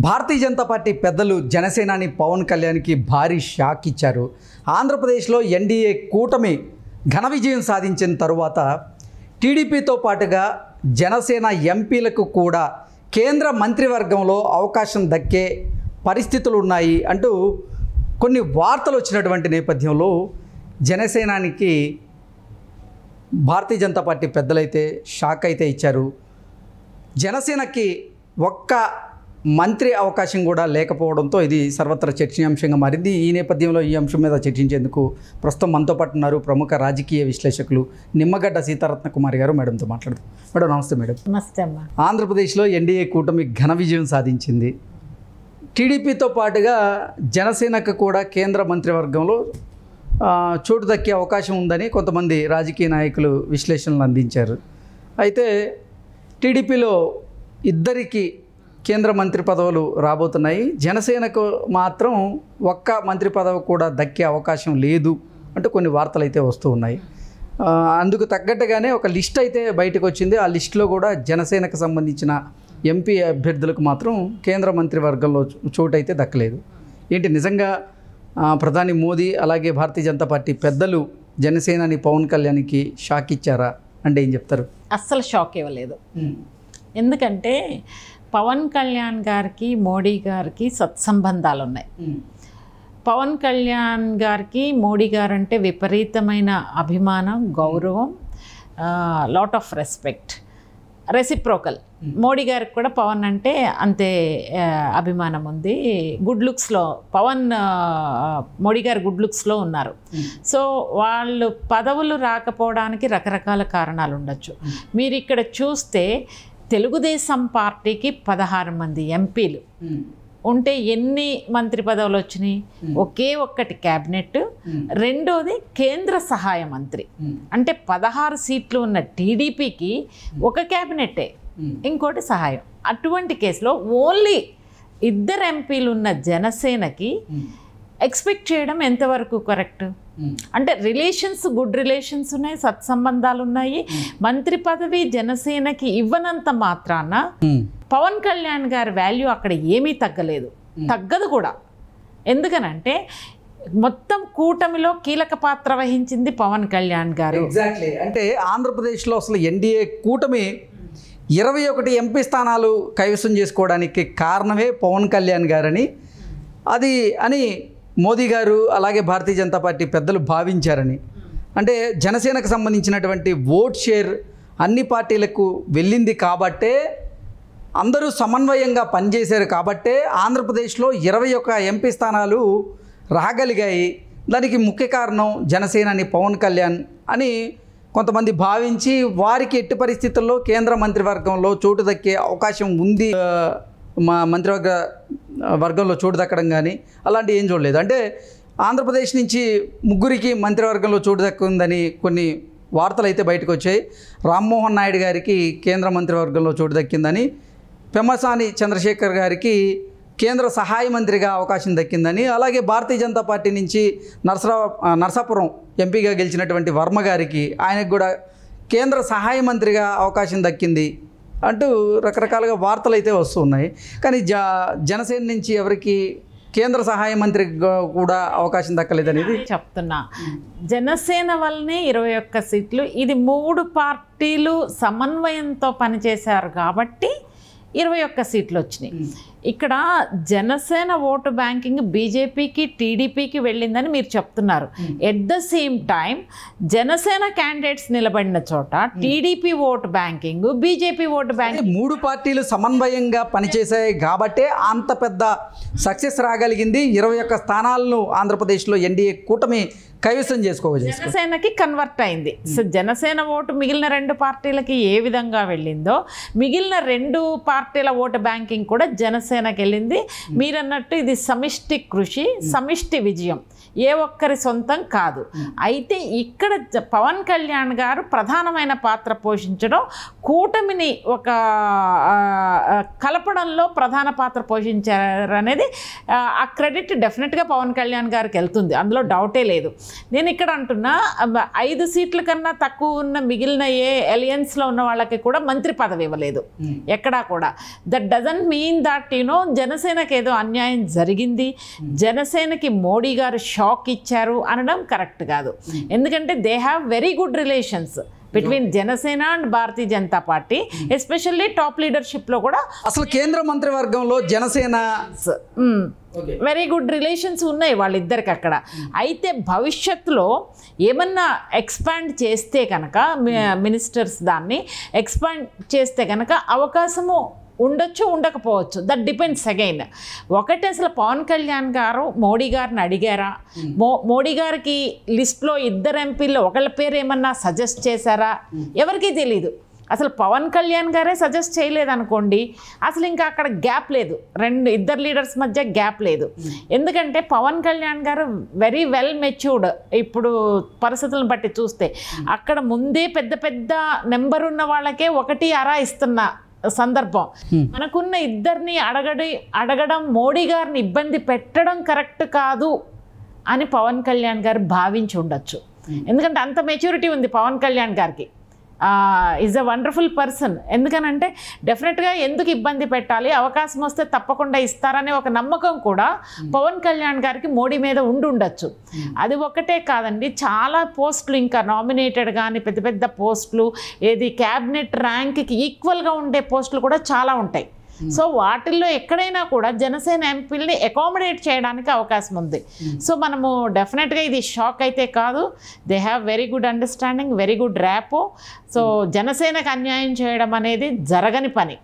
భారతీయ Janata party పెద్దలు జనసేనాని పవన్ కళ్యాణ్కి భారీ షాక్ ఇచ్చారు. ఆంధ్రప్రదేశ్లో ఎన్డీఏ కూటమి ఘన విజయం సాధించిన తరువాత టీడీపీతో పాటుగా జనసేన ఎంపీలకు కూడా కేంద్ర మంత్రివర్గంలో అవకాశం దక్కే పరిస్థితులు ఉన్నాయి అంటూ కొన్ని వార్తలు వచ్చినటువంటి నేపథ్యంలో జనసేనానికి భారతీయ జనతా పార్టీ పెద్దలైతే షాక్ అయితే ఇచ్చారు. జనసేనకి ఒక్క మంత్రి అవకాశం కూడా లేకపోవడంతో ఇది సర్వత్రా చర్చనీయాంశంగా మారింది. ఈ నేపథ్యంలో ఈ అంశం మీద చర్చించేందుకు ప్రస్తుతం మనతో పాటు ఉన్నారు ప్రముఖ రాజకీయ విశ్లేషకులు నిమ్మగడ్డ సీతారత్న కుమారి గారు. మేడంతో మాట్లాడుతాం. మేడం నమస్తే. మేడం నమస్తే అమ్మా. ఆంధ్రప్రదేశ్లో ఎన్డీఏ కూటమి ఘన విజయం సాధించింది. టీడీపీతో పాటుగా జనసేనకు కూడా కేంద్ర మంత్రివర్గంలో చోటు దక్కే అవకాశం ఉందని కొంతమంది రాజకీయ నాయకులు విశ్లేషణలు అందించారు. అయితే టీడీపీలో ఇద్దరికి కేంద్ర మంత్రి పదవులు రాబోతున్నాయి. జనసేనకు మాత్రం ఒక్క మంత్రి పదవి కూడా దక్కే అవకాశం లేదు అంటూ కొన్ని వార్తలు అయితే వస్తూ ఉన్నాయి. అందుకు తగ్గట్టుగానే ఒక లిస్ట్ అయితే బయటకు వచ్చింది. ఆ లిస్టులో కూడా జనసేనకు సంబంధించిన ఎంపీ అభ్యర్థులకు మాత్రం కేంద్ర మంత్రివర్గంలో చోటు అయితే దక్కలేదు. ఏంటి నిజంగా ప్రధాని మోదీ అలాగే భారతీయ జనతా పార్టీ పెద్దలు జనసేనాని పవన్ కళ్యాణ్కి షాక్ ఇచ్చారా అంటే ఏం చెప్తారు? అస్సలు షాక్ ఇవ్వలేదు. ఎందుకంటే పవన్ కళ్యాణ్ గారికి మోడీ గారికి సత్సంబంధాలు ఉన్నాయి. పవన్ కళ్యాణ్ గారికి మోడీ గారు అంటే విపరీతమైన అభిమానం, గౌరవం, lot of respect, reciprocal. Modi గారికి కూడా పవన్ అంటే అంతే అభిమానం ఉంది. గుడ్ లుక్స్లో మోడీ గారు గుడ్ లుక్స్లో ఉన్నారు. సో వాళ్ళు పదవులు రాకపోవడానికి రకరకాల కారణాలు ఉండొచ్చు. మీరు ఇక్కడ చూస్తే తెలుగుదేశం పార్టీకి 16 మంది ఎంపీలు ఉంటే ఎన్ని మంత్రి పదవులు వచ్చినాయి? ఒకే ఒక్కటి క్యాబినెట్, రెండోది కేంద్ర సహాయ మంత్రి. అంటే 16 సీట్లు ఉన్న టీడీపీకి ఒక క్యాబినెట్టే, ఇంకోటి సహాయం. అటువంటి కేసులో ఓన్లీ 2 ఎంపీలు ఉన్న జనసేనకి ఎక్స్పెక్ట్ చేయడం ఎంతవరకు కరెక్ట్? అంటే రిలేషన్స్, గుడ్ రిలేషన్స్ ఉన్నాయి, సత్సంబంధాలు ఉన్నాయి. మంత్రి పదవి జనసేనకి ఇవ్వనంత మాత్రాన పవన్ కళ్యాణ్ గారి వాల్యూ అక్కడ ఏమీ తగ్గలేదు, తగ్గదు కూడా. ఎందుకనంటే మొత్తం కూటమిలో కీలక పాత్ర వహించింది పవన్ కళ్యాణ్ గారు. ఎగ్జాక్ట్లీ. అంటే ఆంధ్రప్రదేశ్లో అసలు ఎన్డీఏ కూటమి 21 ఎంపీ స్థానాలు కైవసం చేసుకోవడానికి కారణమే పవన్ కళ్యాణ్ గారని అని మోదీ గారు అలాగే భారతీయ జనతా పార్టీ పెద్దలు భావించారని. అంటే జనసేనకు సంబంధించినటువంటి ఓట్ షేర్ అన్ని పార్టీలకు వెళ్ళింది కాబట్టే, అందరూ సమన్వయంగా పనిచేశారు కాబట్టే ఆంధ్రప్రదేశ్లో 21 ఎంపీ స్థానాలు రాగలిగాయి. దానికి ముఖ్య కారణం జనసేనాని పవన్ కళ్యాణ్ అని కొంతమంది భావించి వారికి ఎట్టి పరిస్థితుల్లో కేంద్ర మంత్రివర్గంలో చోటు దక్కే అవకాశం ఉంది, మా వర్గంలో చోటు దక్కడం కానీ అలాంటివి ఏం చూడలేదు. అంటే ఆంధ్రప్రదేశ్ నుంచి 3 మంత్రివర్గంలో చోటు దక్కుందని కొన్ని వార్తలు అయితే బయటకు వచ్చాయి. రామ్మోహన్ నాయుడు గారికి కేంద్ర మంత్రివర్గంలో చోటు దక్కిందని, పెమ్మసాని చంద్రశేఖర్ గారికి కేంద్ర సహాయ మంత్రిగా అవకాశం దక్కిందని, అలాగే భారతీయ జనతా పార్టీ నుంచి నరసాపురం ఎంపీగా గెలిచినటువంటి వర్మ గారికి ఆయనకు కూడా కేంద్ర సహాయ మంత్రిగా అవకాశం దక్కింది అంటూ రకరకాలుగా వార్తలు అయితే వస్తున్నాయి. కానీ జనసేన నుంచి ఎవరికి కేంద్ర సహాయ మంత్రి కూడా అవకాశం దక్కలేదనేది చెప్తున్నా. జనసేన వల్లనే 21 సీట్లు. ఇది 3 పార్టీలు సమన్వయంతో పనిచేశారు కాబట్టి 21 సీట్లు వచ్చినాయి. ఇక్కడ జనసేన ఓటు బ్యాంకింగ్ బీజేపీకి, టీడీపీకి వెళ్ళిందని మీరు చెప్తున్నారు. At the same time Janasena candidates నిలబడిన చోట TDP vote banking, BJP vote banking 3 పార్టీలు సమన్వయంగా పనిచేశాయి కాబట్టే అంత పెద్ద సక్సెస్ రాగలిగింది. 21 స్థానాలను ఆంధ్రప్రదేశ్లో ఎన్డీఏ కూటమి కైవసం చేసుకోవచ్చు. జనసేనకి కన్వర్ట్ అయింది. సో జనసేన ఓటు మిగిలిన 2 పార్టీలకి ఏ విధంగా వెళ్ళిందో మిగిలిన 2 పార్టీల ఓటు బ్యాంకింగ్ కూడా జనసేనకి వెళ్ళింది. మీరన్నట్టు ఇది సమిష్టి కృషి, సమిష్టి విజయం, ఏ ఒక్కరి సొంతం కాదు. అయితే ఇక్కడ పవన్ కళ్యాణ్ గారు ప్రధానమైన పాత్ర పోషించడం, కూటమిని ఒక కలపడంలో ప్రధాన పాత్ర పోషించారనేది ఆ క్రెడిట్ డెఫినెట్గా పవన్ కళ్యాణ్ గారికి వెళ్తుంది, అందులో డౌటే లేదు. నేను ఇక్కడ అంటున్నా 5 సీట్ల కన్నా తక్కువ ఉన్న మిగిలిన అలయన్స్లో ఉన్న వాళ్ళకి కూడా మంత్రి పదవి ఇవ్వలేదు ఎక్కడా కూడా. That doesn't mean that you know జనసేనకి ఏదో అన్యాయం జరిగింది, జనసేనకి మోడీ గారు షాక్ ఇచ్చారు అనడం కరెక్ట్ కాదు. ఎందుకంటే they have very good relations between Janasena and Bharatiya Janata party, especially top లీడర్షిప్లో కూడా అసలు కేంద్ర మంత్రివర్గంలో జనసేన వెరీ గుడ్ రిలేషన్స్ ఉన్నాయి వాళ్ళిద్దరికి అక్కడ. అయితే భవిష్యత్తులో ఏమన్నా ఎక్స్పాండ్ చేస్తే కనుక మినిస్టర్స్ దాన్ని ఎక్స్పాండ్ చేస్తే కనుక అవకాశము ఉండొచ్చు, ఉండకపోవచ్చు. That depends again. ఒకటి అసలు పవన్ కళ్యాణ్ గారు మోడీ గారిని అడిగారా, మోడీ గారికి లిస్ట్లో 2 ఎంపీల్లో ఒకళ్ళ పేరు ఏమన్నా సజెస్ట్ చేశారా, ఎవరికీ తెలీదు. అసలు పవన్ కళ్యాణ్ గారే సజెస్ట్ చేయలేదనుకోండి, అసలు ఇంకా అక్కడ గ్యాప్ లేదు, 2 లీడర్స్ మధ్య గ్యాప్ లేదు. ఎందుకంటే పవన్ కళ్యాణ్ గారు వెరీ వెల్ మెచ్యూర్డ్. ఇప్పుడు పరిస్థితులను బట్టి చూస్తే అక్కడ ముందే పెద్ద పెద్ద నెంబర్ ఉన్న వాళ్ళకే 1 ఇస్తున్న సందర్భం. మనకున్న 2 అడగడం మోడీ గారిని ఇబ్బంది పెట్టడం కరెక్ట్ కాదు అని పవన్ కళ్యాణ్ గారు భావించి ఉండొచ్చు. ఎందుకంటే అంత మెచ్యూరిటీ ఉంది పవన్ కళ్యాణ్ గారికి. Is a wonderful person. ఎందుకనంటే డెఫినెట్గా ఎందుకు ఇబ్బంది పెట్టాలి, అవకాశం వస్తే తప్పకుండా ఇస్తారనే ఒక నమ్మకం కూడా పవన్ కళ్యాణ్ గారికి మోడీ మీద ఉండొచ్చు. అది ఒక్కటే కాదండి, చాలా పోస్టులు ఇంకా నామినేటెడ్ కానీ పెద్ద పెద్ద పోస్టులు, ఏది క్యాబినెట్ ర్యాంక్కి ఈక్వల్గా ఉండే పోస్టులు కూడా చాలా ఉంటాయి. సో వాటిల్లో ఎక్కడైనా కూడా జనసేన ఎంపీలని అకామిడేట్ చేయడానికి అవకాశం ఉంది. సో మనము డెఫినెట్గా ఇది షాక్ అయితే కాదు. They have very good understanding, very good rapport. So జనసేనకు అన్యాయం చేయడం అనేది జరగని పని,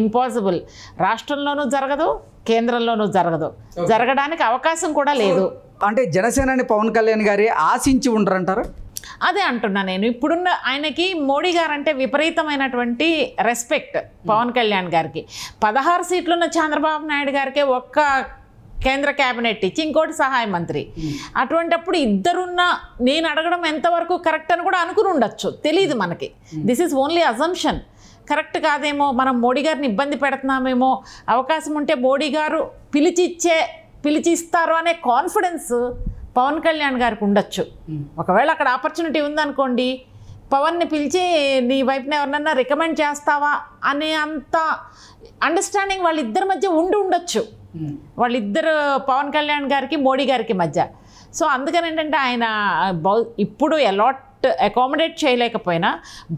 ఇంపాసిబుల్. రాష్ట్రంలోనూ జరగదు, కేంద్రంలోనూ జరగదు, జరగడానికి అవకాశం కూడా లేదు. అంటే జనసేనని పవన్ కళ్యాణ్ గారి ఆశించి ఉండరంటారు. అదే అంటున్నా నేను. ఇప్పుడున్న ఆయనకి మోడీ గారు అంటే విపరీతమైనటువంటి రెస్పెక్ట్ పవన్ కళ్యాణ్ గారికి. 16 సీట్లున్న చంద్రబాబు నాయుడు గారికి ఒక్క కేంద్ర క్యాబినెట్ ఇచ్చి ఇంకోటి సహాయ మంత్రి. అటువంటిప్పుడు ఇద్దరున్న నేను అడగడం ఎంతవరకు కరెక్ట్ అని కూడా అనుకుని ఉండొచ్చు, తెలియదు మనకి. This is only assumption. Correct కాదేమో, మనం మోడీ గారిని ఇబ్బంది పెడుతున్నామేమో, అవకాశం ఉంటే మోడీ గారు పిలిచిస్తారు అనే కాన్ఫిడెన్స్ పవన్ కళ్యాణ్ గారికి ఉండొచ్చు. ఒకవేళ అక్కడ ఆపర్చునిటీ ఉందనుకోండి, పవన్ని పిలిచి నీ వైపున ఎవరినన్నా రికమెండ్ చేస్తావా అనే అంత అండర్స్టాండింగ్ వాళ్ళిద్దరి మధ్య ఉండొచ్చు, వాళ్ళిద్దరు పవన్ కళ్యాణ్ గారికి మోడీ గారికి మధ్య. సో అందుకని ఏంటంటే ఆయన ఇప్పుడు అకామిడేట్ చేయలేకపోయినా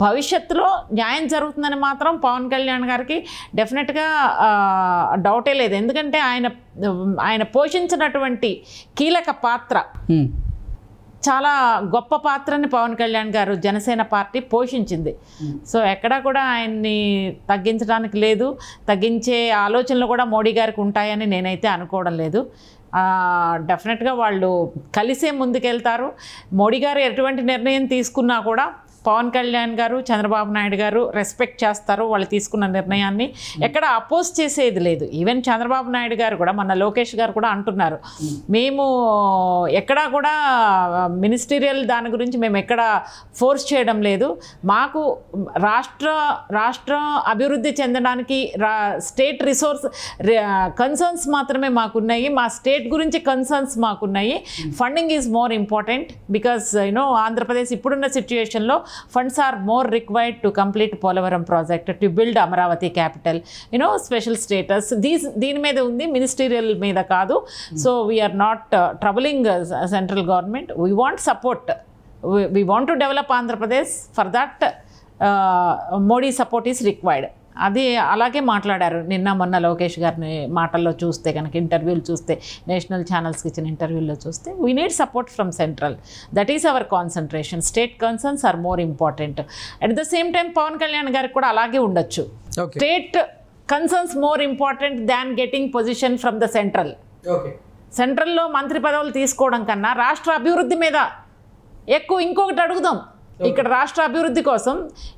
భవిష్యత్తులో న్యాయం జరుగుతుందని మాత్రం పవన్ కళ్యాణ్ గారికి డెఫినెట్గా డౌటే లేదు. ఎందుకంటే ఆయన పోషించినటువంటి కీలక పాత్ర, చాలా గొప్ప పాత్రని పవన్ కళ్యాణ్ గారు జనసేన పార్టీ పోషించింది. సో ఎక్కడా కూడా ఆయన్ని తగ్గించడానికి లేదు, తగ్గించే ఆలోచనలు కూడా మోడీ గారికి ఉంటాయని నేనైతే అనుకోవడం లేదు. డెఫినెట్గా వాళ్ళు కలిసే ముందుకెళ్తారు. మోడీ గారు ఎటువంటి నిర్ణయం తీసుకున్నా కూడా పవన్ కళ్యాణ్ గారు చంద్రబాబు నాయుడు గారు రెస్పెక్ట్ చేస్తారు వాళ్ళు తీసుకున్న నిర్ణయాన్ని, ఎక్కడ అపోజ్ చేసేది లేదు. ఈవెన్ చంద్రబాబు నాయుడు గారు కూడా, మన లోకేష్ గారు కూడా అంటున్నారు, మేము ఎక్కడా కూడా మినిస్టీరియల్ దాని గురించి మేము ఎక్కడ ఫోర్స్ చేయడం లేదు, మాకు రాష్ట్ర అభివృద్ధి చెందడానికి స్టేట్ రిసోర్స్ కన్సర్న్స్ మాత్రమే మాకున్నాయి, మా స్టేట్ గురించి concerns మాకున్నాయి. Funding is more important because Andhra Pradesh ఇప్పుడున్న సిచ్యుయేషన్లో funds are more required to complete Polavaram project, to build Amaravati capital, special status. దీని మీద ఉంది, మినిస్టీరియల్ మీద కాదు. So we are not troubling central government. We want support, we want to develop Andhra Pradesh. For that Modi support is required. అది అలాగే మాట్లాడారు నిన్న మొన్న లోకేష్ గారిని మాటల్లో చూస్తే కనుక, ఇంటర్వ్యూలు చూస్తే, నేషనల్ ఛానల్స్కి ఇచ్చిన ఇంటర్వ్యూల్లో చూస్తే, we need support from central. That is our concentration. State concerns are more important. At the same time Pawan Kalyan గారికి కూడా అలాగే ఉండొచ్చు. State concerns more important than getting position from the central. సెంట్రల్లో మంత్రి పదవులు తీసుకోవడం కన్నా రాష్ట్ర అభివృద్ధి మీద ఎక్కువ ఇంకొకటి అడుగుదాం. ఇక్కడ రాష్ట్ర అభివృద్ధి కోసం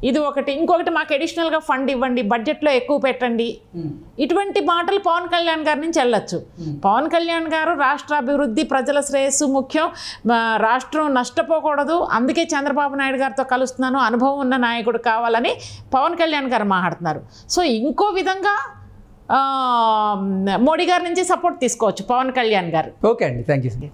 ఇది ఒకటి, ఇంకొకటి మాకు అడిషనల్గా ఫండ్ ఇవ్వండి, బడ్జెట్లో ఎక్కువ పెట్టండి, ఇటువంటి మాటలు పవన్ కళ్యాణ్ గారి నుంచి వెళ్ళొచ్చు. పవన్ కళ్యాణ్ గారు రాష్ట్ర అభివృద్ధి, ప్రజల శ్రేయస్సు ముఖ్యం, రాష్ట్రం నష్టపోకూడదు, అందుకే చంద్రబాబు నాయుడు గారితో కలుస్తున్నాను, అనుభవం ఉన్న నాయకుడు కావాలని పవన్ కళ్యాణ్ గారు మాట్లాడుతున్నారు. సో ఇంకో విధంగా మోడీ గారి నుంచి సపోర్ట్ తీసుకోవచ్చు పవన్ కళ్యాణ్ గారు. ఓకే అండి, థ్యాంక్ యూ.